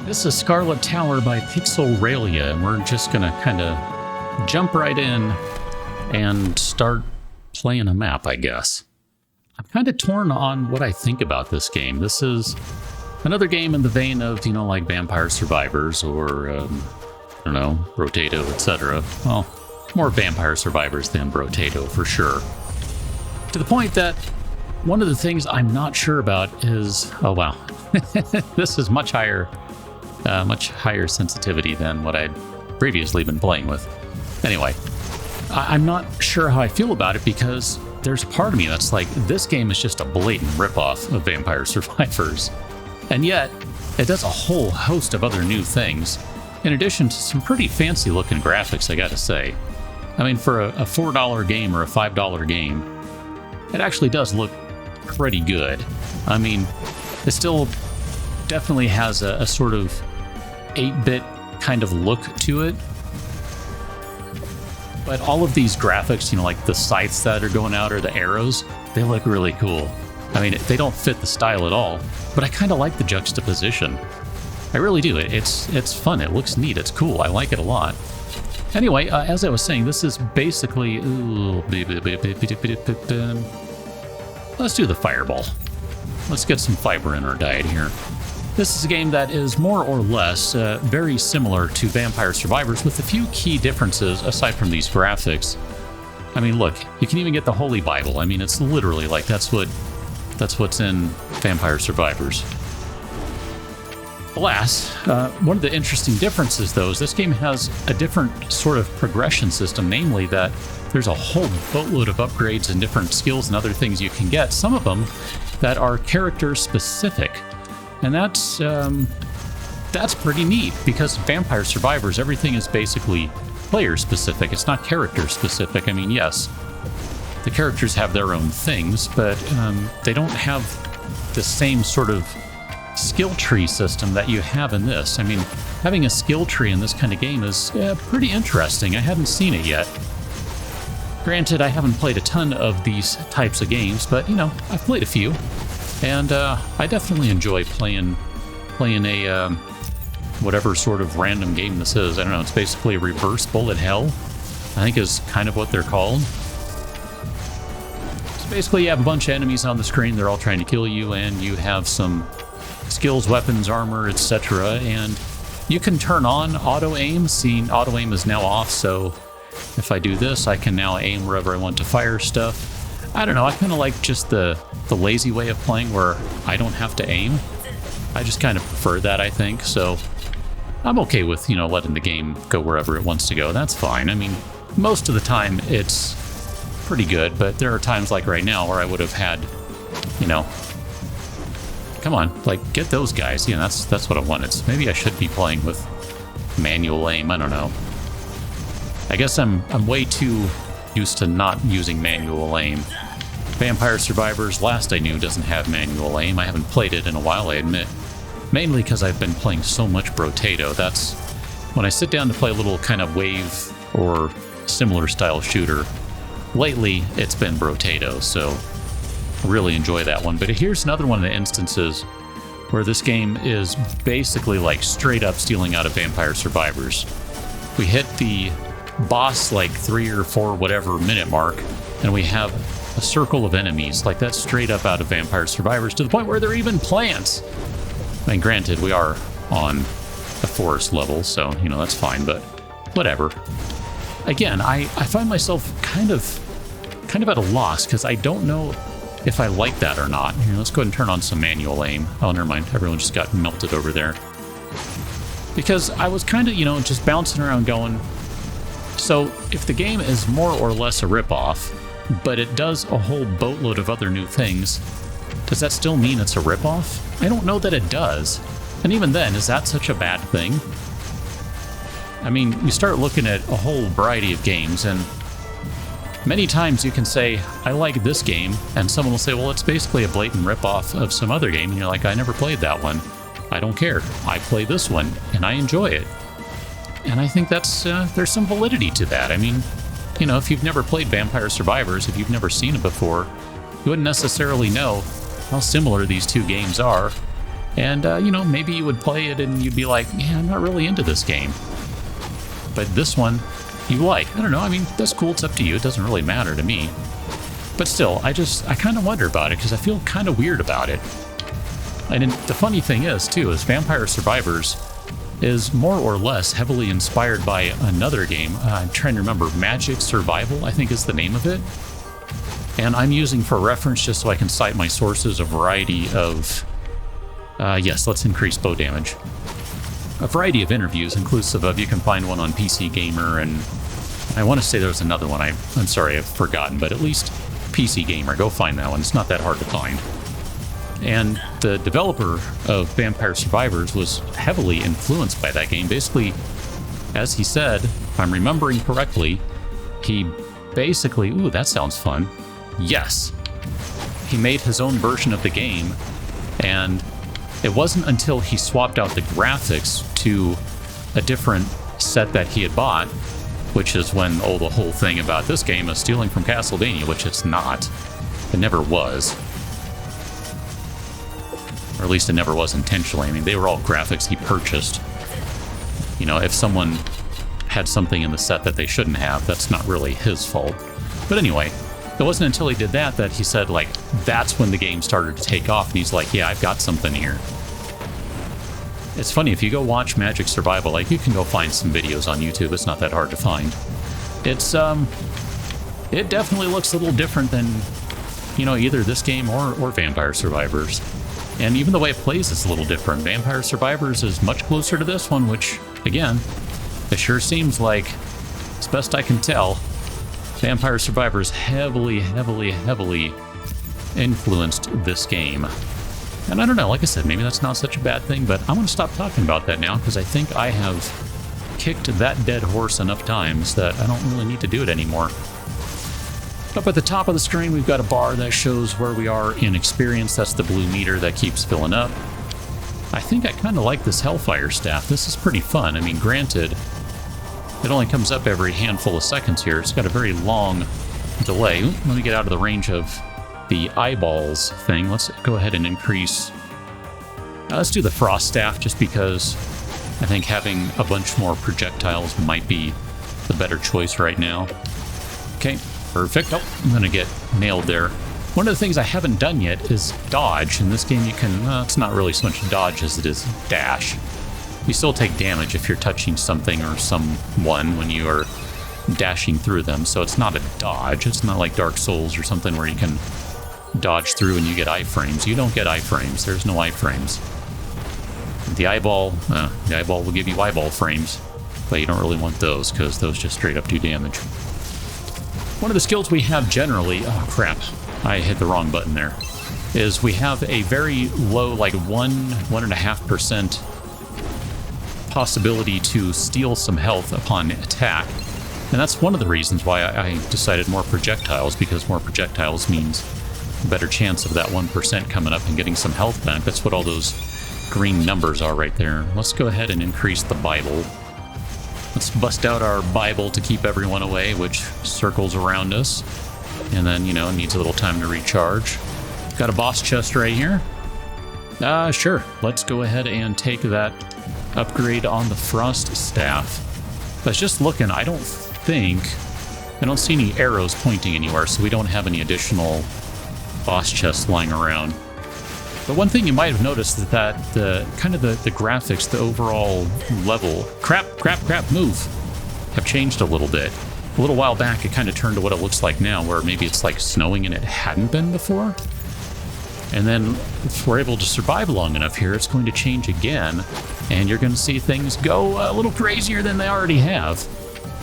This is Scarlet Tower by Pixelralia, and we're just gonna kind of jump right in and start playing a map, I guess. I'm kind of torn on what I think about this game. This is another game in the vein of, like Vampire Survivors or, I don't know, Brotato, etc. Well, more Vampire Survivors than Brotato, for sure. To the point that one of the things I'm not sure about is, oh wow, this is much higher sensitivity than what I'd previously been playing with. Anyway, I'm not sure how I feel about it because there's a part of me that's like, this game is just a blatant ripoff of Vampire Survivors. And yet, it does a whole host of other new things, in addition to some pretty fancy looking graphics, I gotta say. I mean, for a $4 game or a $5 game, it actually does look pretty good. I mean, it still definitely has a sort of 8-bit kind of look to it. But all of these graphics, like the scythes that are going out or the arrows, they look really cool. I mean, they don't fit the style at all, but I kind of like the juxtaposition. I really do. It's fun. It looks neat. It's cool. I like it a lot. Anyway, as I was saying, this is basically... let's do the fireball. Let's get some fiber in our diet here. This is a game that is more or less very similar to Vampire Survivors with a few key differences aside from these graphics. I mean, look, you can even get the Holy Bible. I mean, it's literally like that's what's in Vampire Survivors. Alas, one of the interesting differences, though, is this game has a different sort of progression system, namely that there's a whole boatload of upgrades and different skills and other things you can get, some of them that are character-specific. And that's pretty neat, because Vampire Survivors, everything is basically player-specific. It's not character-specific. I mean, yes, the characters have their own things, but they don't have the same sort of skill tree system that you have in this. I mean, having a skill tree in this kind of game is pretty interesting. I hadn't seen it yet. Granted, I haven't played a ton of these types of games, but, I've played a few. And I definitely enjoy playing a whatever sort of random game this is. I don't know, it's basically a reverse bullet hell, I think is kind of what they're called. So basically you have a bunch of enemies on the screen, they're all trying to kill you, and you have some skills, weapons, armor, etc. And you can turn on auto-aim. Seeing auto-aim is now off, so if I do this, I can now aim wherever I want to fire stuff. I don't know, I kind of like just the lazy way of playing where I don't have to aim. I just kind of prefer that, I think, so I'm okay with, letting the game go wherever it wants to go. That's fine. I mean, most of the time it's pretty good, but there are times like right now where I would have had, come on, like, get those guys. That's what I wanted. So maybe I should be playing with manual aim, I don't know. I guess I'm way too used to not using manual aim. Vampire Survivors, last I knew, doesn't have manual aim. I haven't played it in a while, I admit. Mainly because I've been playing so much Brotato. That's when I sit down to play a little kind of wave or similar style shooter. Lately, it's been Brotato, so I really enjoy that one. But here's another one of the instances where this game is basically like straight up stealing out of Vampire Survivors. We hit the boss like 3 or 4 whatever minute mark, and we have a circle of enemies. Like, that's straight up out of Vampire Survivors, to the point where they're even plants. I mean, granted, we are on a forest level, so, that's fine, but whatever. Again, I find myself kind of at a loss, because I don't know if I like that or not. Here, let's go ahead and turn on some manual aim. Oh, never mind. Everyone just got melted over there. Because I was kind of, just bouncing around going, so if the game is more or less a ripoff, but it does a whole boatload of other new things, does that still mean it's a ripoff? I don't know that it does. And even then, is that such a bad thing? I mean, you start looking at a whole variety of games, and many times you can say, I like this game, and someone will say, well, it's basically a blatant ripoff of some other game, and you're like, I never played that one. I don't care. I play this one, and I enjoy it. And I think that's there's some validity to that. I mean, if you've never played Vampire Survivors, if you've never seen it before, you wouldn't necessarily know how similar these two games are. And, you know, maybe you would play it and you'd be like, yeah, I'm not really into this game. But this one, you like. I don't know, I mean, that's cool, it's up to you, it doesn't really matter to me. But still, I kind of wonder about it, because I feel kind of weird about it. And the funny thing is, too, is Vampire Survivors is more or less heavily inspired by another game. I'm trying to remember, Magic Survival, I think is the name of it. And I'm using for reference, just so I can cite my sources, a variety of... yes, let's increase bow damage. A variety of interviews, inclusive of, you can find one on PC Gamer, and I want to say there was another one, I'm sorry, I've forgotten, but at least PC Gamer, go find that one, it's not that hard to find. And the developer of Vampire Survivors was heavily influenced by that game. Basically, as he said, if I'm remembering correctly, he basically, ooh, that sounds fun. Yes. He made his own version of the game, and it wasn't until he swapped out the graphics to a different set that he had bought, which is when, oh, the whole thing about this game is stealing from Castlevania, which it's not. It never was. Or at least it never was intentionally. I mean, they were all graphics he purchased. You know, if someone had something in the set that they shouldn't have, that's not really his fault. But anyway, it wasn't until he did that that he said, like, that's when the game started to take off, and he's like, yeah, I've got something here. It's funny, if you go watch Magic Survival, like, you can go find some videos on YouTube, it's not that hard to find. It's, it definitely looks a little different than, you know, either this game or Vampire Survivors. And even the way it plays is a little different. Vampire Survivors is much closer to this one, which, again, it sure seems like, as best I can tell, Vampire Survivors heavily, heavily, heavily influenced this game. And I don't know, like I said, maybe that's not such a bad thing, but I'm going to stop talking about that now, because I think I have kicked that dead horse enough times that I don't really need to do it anymore. Up at the top of the screen, we've got a bar that shows where we are in experience. That's the blue meter that keeps filling up. I think I kind of like this Hellfire staff. This is pretty fun. I mean, granted, it only comes up every handful of seconds here. It's got a very long delay. Ooh, let me get out of the range of the eyeballs thing. Let's go ahead and increase... let's do the Frost staff, just because I think having a bunch more projectiles might be the better choice right now. Okay. Perfect. Oh, I'm going to get nailed there. One of the things I haven't done yet is dodge. In this game, you can, it's not really so much dodge as it is dash. You still take damage if you're touching something or someone when you are dashing through them, so it's not a dodge. It's not like Dark Souls or something where you can dodge through and you get iframes. You don't get iframes. There's no iframes. The eyeball will give you eyeball frames, but you don't really want those, because those just straight up do damage. One of the skills we have generally, oh crap, I hit the wrong button there, is we have a very low, like 1.5% possibility to steal some health upon attack. And that's one of the reasons why I decided more projectiles, because more projectiles means a better chance of that 1% coming up and getting some health back. That's what all those green numbers are right there. Let's go ahead and increase the Bible. Let's bust out our Bible to keep everyone away, which circles around us. And then, you know, it needs a little time to recharge. Got a boss chest right here. Sure. Let's go ahead and take that upgrade on the Frost staff. But just looking, I don't see any arrows pointing anywhere, so we don't have any additional boss chests lying around. But one thing you might have noticed is that the graphics, the overall level, crap, move, have changed a little bit. A little while back, it kind of turned to what it looks like now, where maybe it's like snowing and it hadn't been before. And then if we're able to survive long enough here, it's going to change again, and you're going to see things go a little crazier than they already have.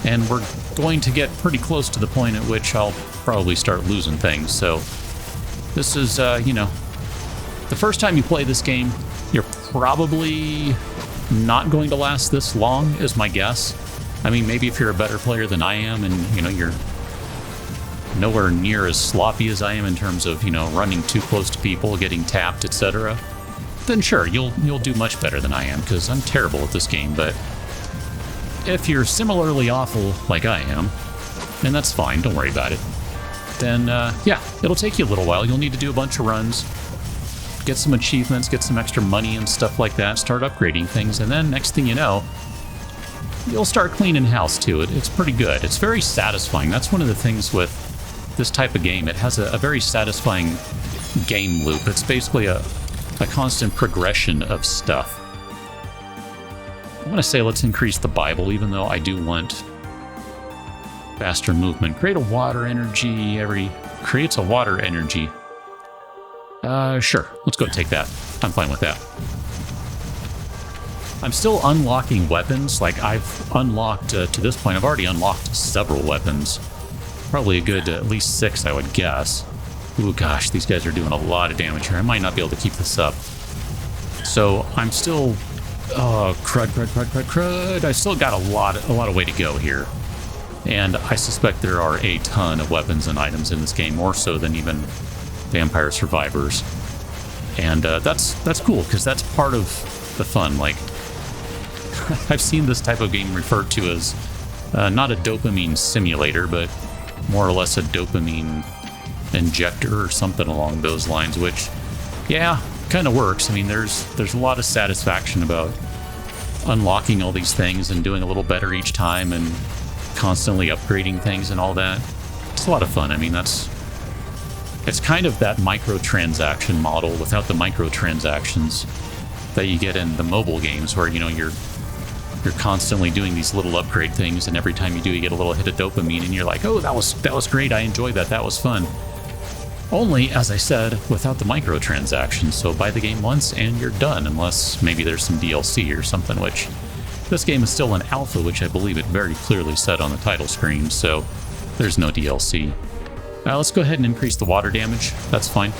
And we're going to get pretty close to the point at which I'll probably start losing things. So this is, you know, the first time you play this game, you're probably not going to last this long, is my guess. I mean, maybe if you're a better player than I am, and, you know, you're nowhere near as sloppy as I am in terms of, you know, running too close to people, getting tapped, etc., then sure, you'll do much better than I am, because I'm terrible at this game. But if you're similarly awful like I am, then that's fine, don't worry about it. Then, yeah, it'll take you a little while. You'll need to do a bunch of runs. get some achievements, get some extra money and stuff like that, start upgrading things, and then next thing you know, you'll start cleaning house too. It's pretty good. It's very satisfying. That's one of the things with this type of game. It has a very satisfying game loop. It's basically a constant progression of stuff. I'm going to say let's increase the Bible, even though I do want faster movement. Create a water energy. Creates a water energy. Sure. Let's go take that. I'm fine with that. I'm still unlocking weapons. Like, I've unlocked, to this point, I've already unlocked several weapons. Probably a good at least 6, I would guess. Ooh, gosh, these guys are doing a lot of damage here. I might not be able to keep this up. So, I'm still... Oh, crud. I still got a lot of way to go here. And I suspect there are a ton of weapons and items in this game, more so than even Vampire Survivors. And that's cool, because that's part of the fun. Like, I've seen this type of game referred to as not a dopamine simulator, but more or less a dopamine injector or something along those lines, which, yeah, kind of works. I mean, there's a lot of satisfaction about unlocking all these things and doing a little better each time and constantly upgrading things and all that. It's a lot of fun. I mean, it's kind of that microtransaction model without the microtransactions that you get in the mobile games, where, you know, you're constantly doing these little upgrade things, and every time you do, you get a little hit of dopamine, and you're like, oh, that was great, I enjoyed that, that was fun. Only, as I said, without the microtransactions. So buy the game once and you're done, unless maybe there's some DLC or something, which this game is still an alpha, which I believe it very clearly said on the title screen, so there's no DLC. Let's go ahead and increase the water damage. That's fine.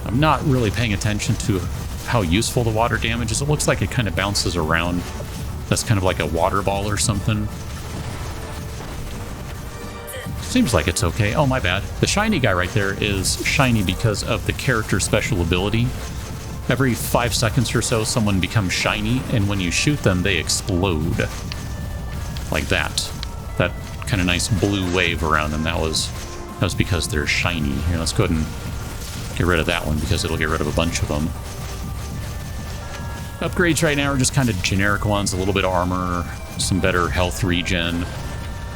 I'm not really paying attention to how useful the water damage is. It looks like it kind of bounces around. That's kind of like a water ball or something. Seems like it's okay. Oh, my bad. The shiny guy right there is shiny because of the character special ability. Every 5 seconds or so, someone becomes shiny, and when you shoot them, they explode. Like that. That kind of nice blue wave around them. That was because they're shiny. Here, let's go ahead and get rid of that one, because it'll get rid of a bunch of them. Upgrades right now are just kind of generic ones. A little bit of armor, some better health regen.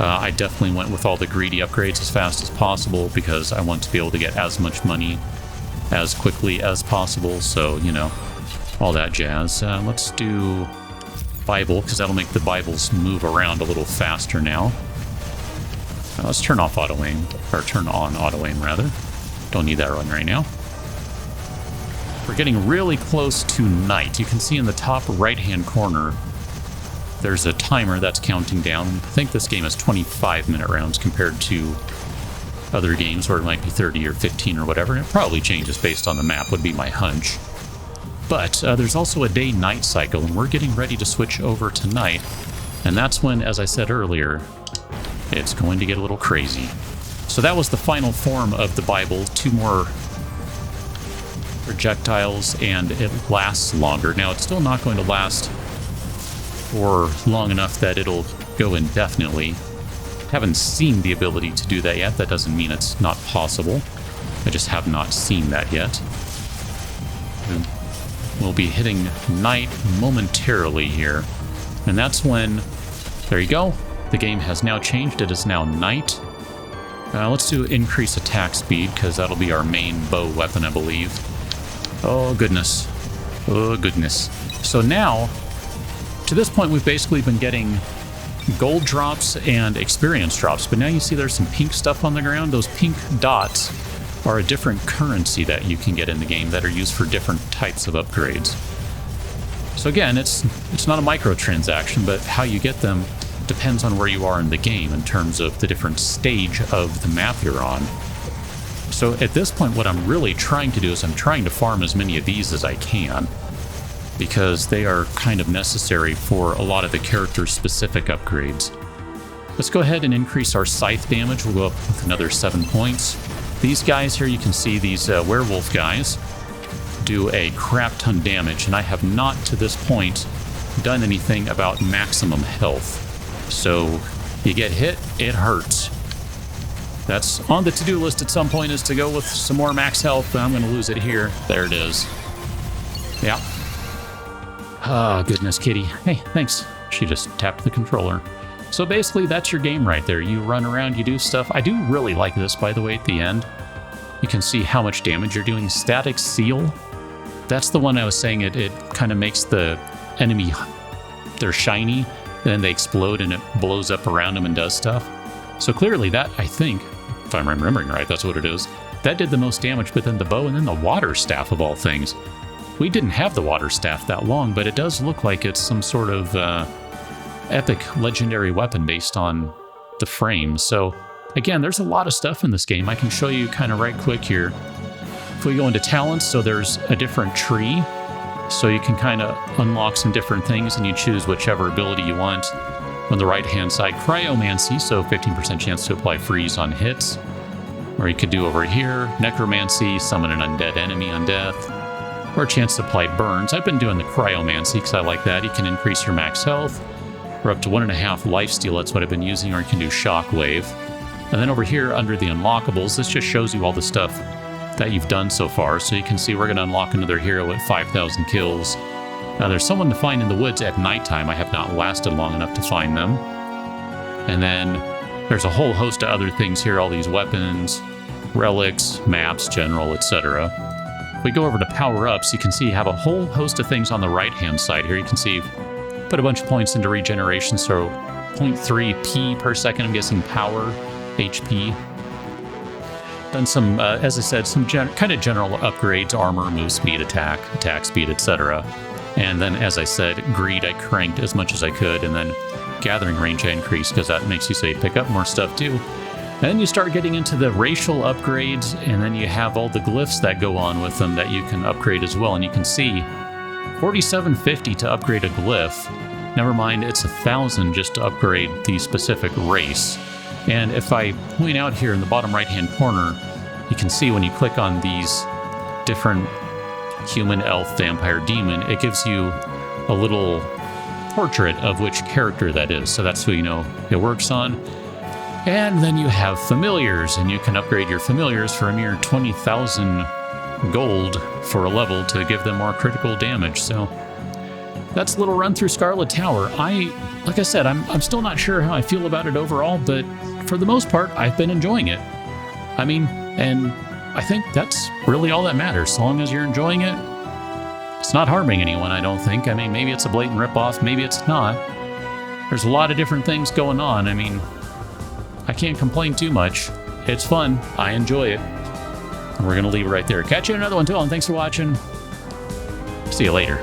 I definitely went with all the greedy upgrades as fast as possible, because I want to be able to get as much money as quickly as possible. So, you know, all that jazz. Let's do Bible, because that'll make the Bibles move around a little faster now. Let's turn off auto aim, or turn on auto aim rather. Don't need that run right now. We're getting really close to night. You can see in the top right-hand corner, there's a timer that's counting down. I think this game is 25-minute rounds compared to other games where it might be 30 or 15 or whatever. And it probably changes based on the map, would be my hunch. But there's also a day-night cycle, and we're getting ready to switch over to night. And that's when, as I said earlier, it's going to get a little crazy. So that was the final form of the Bible. 2 more projectiles, and it lasts longer. Now, it's still not going to last for long enough that it'll go indefinitely. Haven't seen the ability to do that yet. That doesn't mean it's not possible. I just have not seen that yet. We'll be hitting night momentarily here. And that's when, there you go. The game has now changed. It is now night. Let's do increase attack speed, because that'll be our main bow weapon, I believe. Oh, goodness. Oh, goodness. So now, to this point, we've basically been getting gold drops and experience drops, but now you see there's some pink stuff on the ground. Those pink dots are a different currency that you can get in the game that are used for different types of upgrades. So again, it's not a microtransaction, but how you get them depends on where you are in the game in terms of the different stage of the map you're on. So at this point, what I'm really trying to do is I'm trying to farm as many of these as I can, because they are kind of necessary for a lot of the character-specific upgrades. Let's go ahead and increase our scythe damage. We'll go up with another 7 points. These guys here, you can see these werewolf guys do a crap ton damage, and I have not, to this point, done anything about maximum health. So you get hit, it hurts. That's on the to-do list at some point, is to go with some more max health, but I'm going to lose it here. There it is. Yeah. Oh, goodness, kitty. Hey, thanks. She just tapped the controller. So basically, that's your game right there. You run around, you do stuff. I do really like this, by the way, at the end. You can see how much damage you're doing. Static Seal. That's the one I was saying. It kind of makes the enemy, they're shiny, and then they explode and it blows up around them and does stuff. So clearly that, I think, if I'm remembering right, that's what it is. That did the most damage, but then the bow and then the water staff of all things. We didn't have the water staff that long, but it does look like it's some sort of epic legendary weapon based on the frame. So again, there's a lot of stuff in this game. I can show you kind of right quick here. If we go into talents, so there's a different tree. So you can kind of unlock some different things and you choose whichever ability you want. On the right-hand side, cryomancy, so 15% chance to apply freeze on hits. Or you could do over here, necromancy, summon an undead enemy on death. Or a chance to apply burns. I've been doing the cryomancy because I like that. You can increase your max health. Or up to 1.5 lifesteal, that's what I've been using. Or you can do shockwave. And then over here under the unlockables, this just shows you all the stuff that you've done so far. So you can see we're going to unlock another hero at 5,000 kills. Now there's someone to find in the woods at nighttime. I have not lasted long enough to find them. And then there's a whole host of other things here, all these weapons, relics, maps, general, etc. If we go over to power-ups, you can see you have a whole host of things on the right-hand side here. You can see you've put a bunch of points into regeneration, so 0.3 P per second, I'm guessing power, HP. Done some, as I said, some kind of general upgrades, armor, move speed, attack speed, etc. And then, as I said, greed I cranked as much as I could, and then gathering range I increased because that makes you, say, pick up more stuff too. And then you start getting into the racial upgrades, and then you have all the glyphs that go on with them that you can upgrade as well. And you can see 4750 to upgrade a glyph. Never mind, it's 1,000 just to upgrade the specific race. And if I point out here in the bottom right-hand corner, you can see when you click on these different human, elf, vampire, demon, it gives you a little portrait of which character that is. So that's who you know it works on. And then you have familiars, and you can upgrade your familiars for a mere 20,000 gold for a level to give them more critical damage. So that's a little run through Scarlet Tower. Like I said, I'm still not sure how I feel about it overall, but for the most part, I've been enjoying it. I mean, and I think that's really all that matters. As long as you're enjoying it, it's not harming anyone, I don't think. I mean, maybe it's a blatant ripoff, maybe it's not. There's a lot of different things going on. I mean, I can't complain too much. It's fun. I enjoy it. And we're going to leave it right there. Catch you in another one, too, and thanks for watching. See you later.